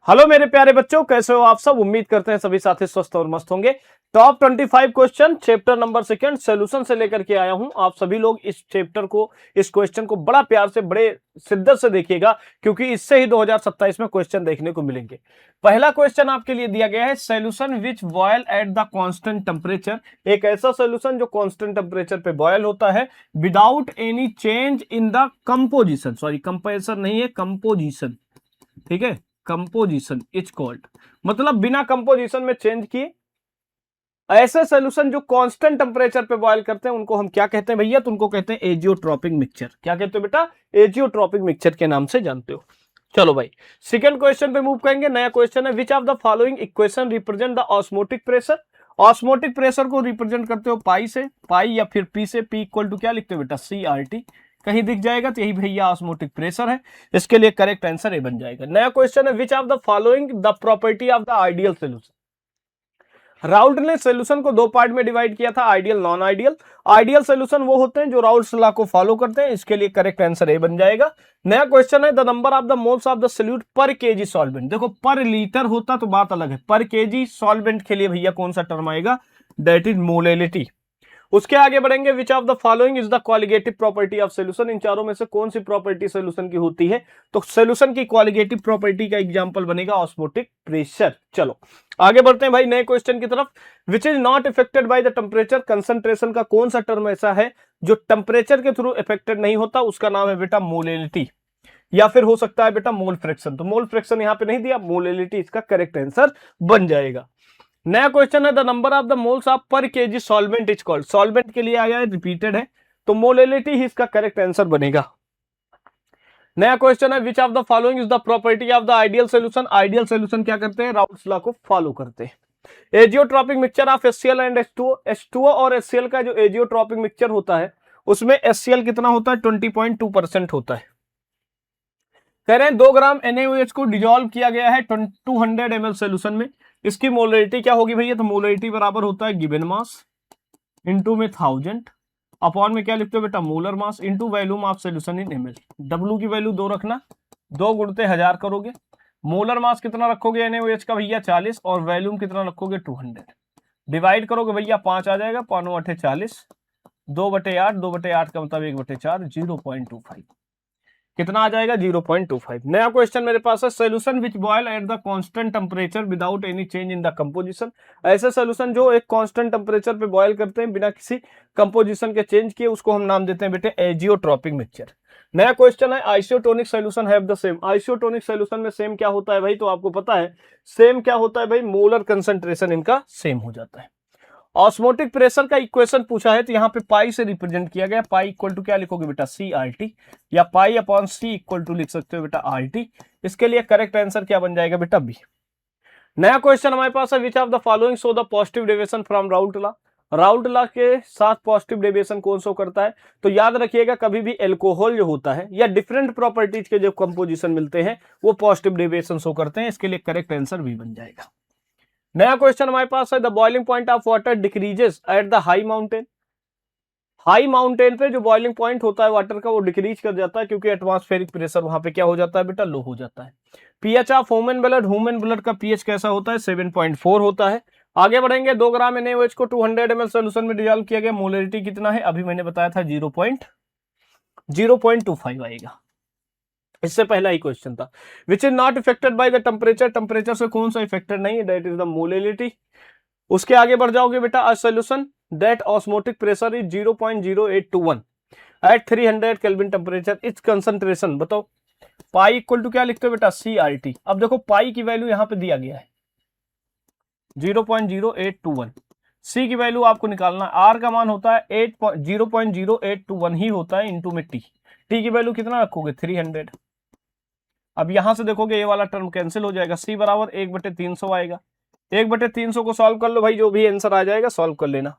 Hello मेरे प्यारे बच्चों, कैसे हो आप सब। उम्मीद करते हैं सभी साथी स्वस्थ और मस्त होंगे। Top 25 question chapter number second solution से लेकर के आया हूं। आप सभी लोग इस चैप्टर को, इस क्वेश्चन को बड़ा प्यार से, बड़े शिद्दत से देखिएगा, क्योंकि इससे ही 2027 में क्वेश्चन देखने को मिलेंगे। पहला क्वेश्चन आपके लिए दिया गया है, solution which boil at the constant temperature. एक ऐसा सॉल्यूशन जो कांस्टेंट टेम्परेचर पे बॉयल होता है without any change in the composition, sorry compressor नहीं है, कंपोजिशन, ठीक है, कंपोजिशन इज कॉल्ड, मतलब बिना कंपोजिशन में चेंज किए ऐसे सॉल्यूशन जो कांस्टेंट टेम्परेचर पे बॉयल करते हैं उनको हम क्या कहते हैं भैया? तो उनको कहते हैं एजियोट्रॉपिक मिक्सचर। क्या कहते हो बेटा? एजियोट्रॉपिक मिक्सचर के नाम से जानते हो। चलो भाई, सेकंड क्वेश्चन पे मूव करेंगे। नया क्वेश्चन है, विच of the following equation represent the osmotic pressure. Osmotic pressure को रिप्रेजेंट करते हो पाई से, पाई या फिर पी से। पी इक्वल टू क्या लिखते हो बेटा? C R T. कहीं दिख जाएगा तो यही भैया ऑस्मोटिक प्रेशर है। इसके लिए करेक्ट आंसर ए बन जाएगा। नया क्वेश्चन है, विच of the following the property of the ideal solution. Raoult ने सॉल्यूशन को दो पार्ट में डिवाइड किया था, ideal, non ideal. Ideal solution वो होते हैं जो राउल्ट्स लॉ को फॉलो करते हैं। इसके लिए करेक्ट आंसर ए बन जाएगा। नया क्वेश्चन है, the number of the moles of the solute पर केजी सॉल्वेंट। देखो पर लीटर होता तो बात अलग है, पर केजी सॉल्वेंट के लिए भैया कौन सा टर्म आएगा? That is molality. उसके आगे बढ़ेंगे, which of the following is the qualitative property of solution. इन चारों में से कौन सी प्रॉपर्टी सॉल्यूशन की होती है? तो सॉल्यूशन की क्वालिटेटिव प्रॉपर्टी का एग्जांपल बनेगा ऑस्मोटिक प्रेशर। चलो आगे बढ़ते हैं भाई नए क्वेश्चन की तरफ। विच is not affected by the temperature. Concentration का कौन सा टर्म ऐसा है जो टेम्परेचर के थ्रू इफेक्टेड नहीं होता? उसका नाम है बेटा मोलेलिटी, या फिर हो सकता है बेटा मोल फ्रैक्शन। तो मोल फ्रैक्शन यहां पे नहीं दिया, मोलेलिटी इसका करेक्ट आंसर बन जाएगा। नया क्वेश्चन है, the number of the moles of per K G solvent is called. Solvent के लिए आया है, रिपीटेड है, तो मोलेलिटी ही इसका करेक्ट आंसर बनेगा। नया क्वेश्चन है, विच of the following is the property of the ideal solution. Ideal solution क्या करते हैं? राउल्ट्स लॉ को फॉलो करते हैं। Azeotropic mixture of HCl and H2O। H2O और HCl का जो एजियोट्रॉपिक मिक्सचर होता है उसमें HCl कितना होता है? 20.2% होता है। कह रहे हैं 2 ग्राम NaOH को डिजोल्व किया गया है 200 ml सोल्यूशन में। इसकी मोलरिटी क्या होगी भैया? तो मोलरिटी बराबर होता है गिवन मास इनटू में 1000 अपॉन में क्या लिखते हो बेटा? Molar mass into volume of solution in ml। W की वैल्यू 2 रखना, 2 गुणते 1000 करोगे। मोलर मास कितना रखोगे NaOH का भैया? 40, और वॉल्यूम कितना रखोगे? 200। डिवाइड करोगे भैया 5 आ जाएगा, 5 8 40, 2/8, 2/8 का मतलब 1/4, 0.25 कितना आ जाएगा? 0.25। नया क्वेश्चन मेरे पास है, solution which boil at the constant temperature without any change in the composition. ऐसे सॉल्यूशन जो एक कांस्टेंट टेम्परेचर पे बॉयल करते हैं बिना किसी कंपोजिशन के चेंज किए, उसको हम नाम देते हैं बेटे एजियोट्रॉपिक मिक्सचर। नया क्वेश्चन है, isotonic solution have the same. Isotonic solution में सेम क्या होता है भाई? तो आपको पता है सेम क्या होता है भाई? मोलर कंसंट्रेशन इनका सेम हो जाता है। ऑस्मोटिक प्रेशर का इक्वेशन पूछा है तो यहाँ पे पाई से रिप्रेजेंट किया गया। पाई इक्वल टू क्या लिखोगे बेटा? सी आर टी, या pi upon C equal to लिख सकते हो बेटा आर टी। इसके लिए करेक्ट आंसर क्या बन जाएगा बेटा? बी। नया क्वेश्चन हमारे पास है, विच of the following show the positive deviation from Raoult law. Raoult law के साथ पॉजिटिव डेविएशन कौन शो करता है? तो याद रखिएगा, कभी भी एल्कोहल जो होता है या डिफरेंट प्रॉपर्टीज के जो कंपोजिशन मिलते हैं वो पॉजिटिव डेविएशन शो करते हैं। इसके लिए करेक्ट आंसर बी बन जाएगा। नया क्वेश्चन हमारे पास है, the boiling point of water decreases at the high mountain. High mountain पे जो बॉइलिंग पॉइंट होता है वाटर का वो डिक्रीज कर जाता है, क्योंकि एटमॉस्फेरिक प्रेशर वहां पे क्या हो जाता है बेटा? लो हो जाता है। पीएच ऑफ ह्यूमन ब्लड का पीएच कैसा होता है? 7.4 होता है। आगे बढ़ेंगे, 2 ग्राम NaOH को 200 ml सोल्यूशन में डिजॉल्व किया गया। मोलरिटी कितना है? अभी मैंने बताया था 0.25 आएगा। इससे पहला ही क्वेश्चन था, which is not affected by the temperature. Temperature से कौन सा इफेक्टेड नहीं है? That is the molality. उसके आगे बढ़ जाओगे बेटा, a solution that osmotic pressure is 0.0821 at 300 kelvin temperature, its concentration बताओ। पाई इक्वल टू क्या लिखते हो बेटा? C R T. अब देखो पाई की वैल्यू यहां पे दिया गया है 0.0821, सी की वैल्यू आपको निकालना है। आर का मान होता है 0.0821 ही होता है इंटू में टी। टी की वैल्यू कितना रखोगे? 300। अब यहां से देखोगे ये वाला टर्म कैंसिल हो जाएगा, सी बराबर 1/300 आएगा। 1/300 को सॉल्व कर लो भाई, जो भी आंसर आ जाएगा सॉल्व कर लेना।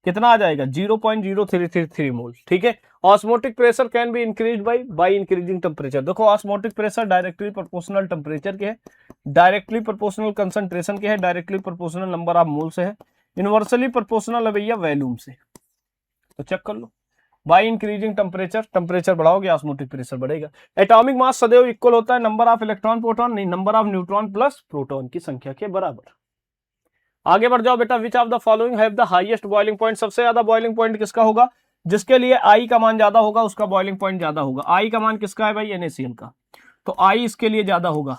कितना आ जाएगा? 0.0333 मोल। ठीक है। Osmotic pressure can be increase by increasing temperature. देखो osmotic pressure directly proportional temperature के है, डायरेक्टली प्रोपोर्शनल कंसंट्रेशन के है, directly proportional number of mole से है, इनवर्सली प्रोपोर्शनल है भैया वॉल्यूम से। तो चेक कर लो, बाई इंक्रीजिंग टेम्परेचर, टेम्परेचर बढ़ाओगे ऑस्मोटिक प्रेशर बढ़ेगा। एटॉमिक मास सदैव इक्वल होता है नंबर ऑफ इलेक्ट्रॉन प्रोटॉन नहीं, number of neutron plus proton की संख्या के बराबर। आगे बढ़ जाओ बेटा, which of the following have the highest boiling point, सबसे ज्यादा बॉइलिंग पॉइंट किसका होगा, जिसके लिए आई का मान ज्यादा होगा उसका बॉइलिंग पॉइंट ज्यादा होगा। आई का मान किसका है भाई, NaCl का, तो आई इसके लिए ज्यादा होगा,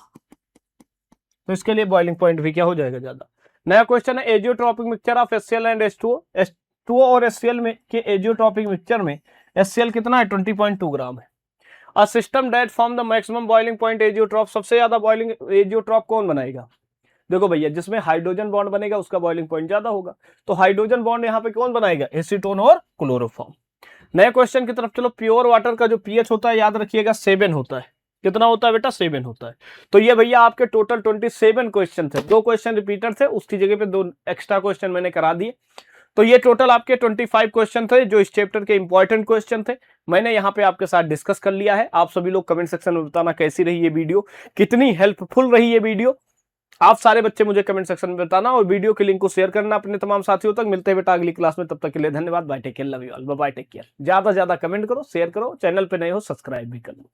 तो इसके लिए बॉइलिंग पॉइंट भी क्या हो जाएगा ज्यादा। नया क्वेश्चन है, azeotropic mixture of HCl and H2O, H2O और HCl में के एजियोट्रॉपिक मिक्सचर में HCl कितना है 20.2 ग्राम है। A system that form the maximum boiling point azeotrope, सबसे ज्यादा बॉइलिंग एजियोट्रॉप कौन बनाएगा, देखो भैया जिसमें हाइड्रोजन बॉन्ड बनेगा उसका बॉइलिंग पॉइंट ज्यादा होगा, तो हाइड्रोजन बॉन्ड यहाँ पे कौन बनाएगा, एसीटोन और क्लोरोफॉर्म। नए क्वेश्चन की तरफ चलो, प्योर वाटर का जो पीएच होता है याद रखिएगा 7 होता है, कितना होता है बेटा 7 होता है। तो ये भैया आपके टोटल 27 क्वेश्चन थे, 2 क्वेश्चन रिपीटर थे, उसकी जगह पे 2 एक्स्ट्रा क्वेश्चन मैंने करा दिए, तो ये टोटल आपके 25 क्वेश्चन थे जो इस चैप्टर के इंपॉर्टेंट क्वेश्चन थे, मैंने यहाँ पे आपके साथ डिस्कस कर लिया है। आप सभी लोग कमेंट सेक्शन में बताना कैसी रही ये वीडियो, कितनी हेल्पफुल रही ये वीडियो, आप सारे बच्चे मुझे कमेंट सेक्शन में बताना, और वीडियो के लिंक को शेयर करना अपने तमाम साथियों तक। मिलते हैं बेटा अगली क्लास में, तब तक के लिए धन्यवाद, bye take care, love you all, bye take care. ज्यादा ज्यादा कमेंट करो, शेयर करो, चैनल पे नए हो सब्सक्राइब भी कर लो।